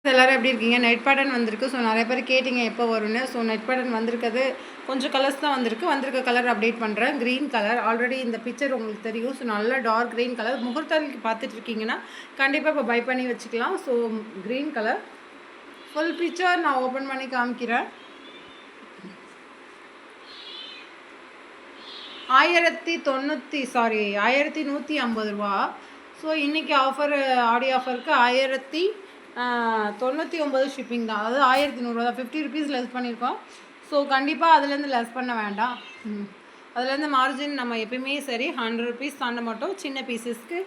எல்லாரும் எப்படி இருக்கீங்க? நெட் பேட்டர்ன் வந்திருக்கு. ஸோ நிறைய பேர் கேட்டிங்க எப்போ வரும்னு. ஸோ நெட் பேட்டர்ன் வந்திருக்கிறது கொஞ்சம் கலர்ஸ் தான் வந்திருக்கு. வந்திருக்க கலர் அப்டேட் பண்ணுறேன். க்ரீன் கலர் ஆல்ரெடி இந்த பிக்சர் உங்களுக்கு தெரியும். ஸோ நல்ல டார்க் க்ரீன் கலர். முகூர்த்தத்துக்கு பார்த்துட்டு இருக்கீங்கன்னா கண்டிப்பாக இப்போ பை பண்ணி வச்சுக்கலாம். So green colour full picture நான் ஓப்பன் பண்ணி காமிக்கிறேன். 1150 ரூபா. ஸோ இன்றைக்கி ஆஃபர் ஆடி ஆஃபருக்கு 1099 ஷிப்பிங் தான். அதாவது 1100 தான். 50 ருபீஸ் லெஸ் பண்ணியிருக்கோம். ஸோ கண்டிப்பாக அதுலேருந்து லெஸ் பண்ண வேண்டாம். அதுலேருந்து மார்ஜின் நம்ம எப்பயுமே சரி 100 ருபீஸ் தாண்ட மாட்டோம். சின்ன பீசஸ்க்கு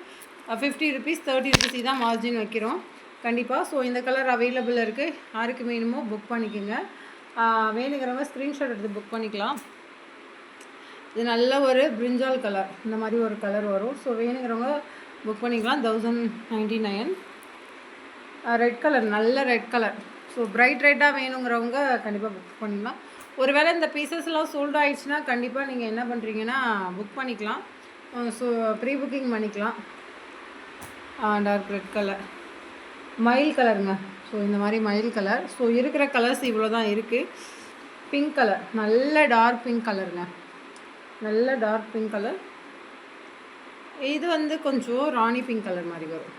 50 ருபீஸ் 30 ருபீஸ் தான் மார்ஜின் வைக்கிறோம் கண்டிப்பாக. ஸோ இந்த கலர் அவைலபிள் இருக்குது. யாருக்கு வேணுமோ புக் பண்ணிக்கோங்க. வேணுங்கிறவங்க ஸ்க்ரீன்ஷாட் எடுத்து புக் பண்ணிக்கலாம். இது நல்ல ஒரு பிரிஞ்சால் கலர், இந்த மாதிரி ஒரு கலர் வரும். ஸோ வேணுங்கிறவங்க புக் பண்ணிக்கலாம். 1099. ரெட் கலர், நல்ல ரெட் கலர். ஸோ பிரைட் ரெட்டாக வேணுங்கிறவங்க கண்டிப்பாக புக் பண்ணிக்கலாம். ஒருவேளை இந்த பீசஸ்லாம் சோல்ட் ஆகிடுச்சுன்னா கண்டிப்பாக நீங்கள் என்ன பண்ணுறீங்கன்னா புக் பண்ணிக்கலாம். ஸோ ப்ரீ புக்கிங் பண்ணிக்கலாம். டார்க் ரெட் கலர், மயில் கலருங்க. ஸோ இந்த மாதிரி மயில் கலர். ஸோ இருக்கிற கலர்ஸ் இவ்வளோ தான் இருக்குது. பிங்க் கலர், நல்ல டார்க் பிங்க் கலருங்க, நல்ல டார்க் பிங்க் கலர். இது வந்து கொஞ்சம் ராணி பிங்க் கலர் மாதிரி வரும்.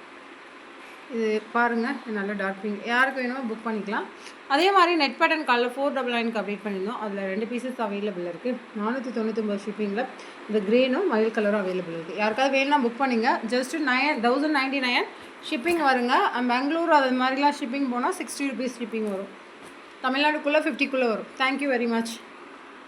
இது பாருங்கள், நல்ல டார்க் பிங்க். யாருக்கு வேணுமோ புக் பண்ணிக்கலாம். அதே மாதிரி நெட் பேட்டர்ன் காலில் 499க்கு அப்டேட் பண்ணியிருந்தோம். அதில் 2 பீசஸ் அவைலபிள் இருக்குது. 499 ஷிப்பிங்கில் இந்த க்ரீனும் மயில் கலரும் அவைலபிள் இருக்குது. யாருக்காவது வேணும்னா புக் பண்ணிங்க. ஜஸ்ட்டு 1099 ஷிப்பிங் வருங்க. பெங்களூர் அது மாதிரிலாம் ஷிப்பிங் போனால் 60 ருபீஸ் ஷிப்பிங் வரும். தமிழ்நாடுக்குள்ளே 50க்குள்ளே வரும். Thank you very much.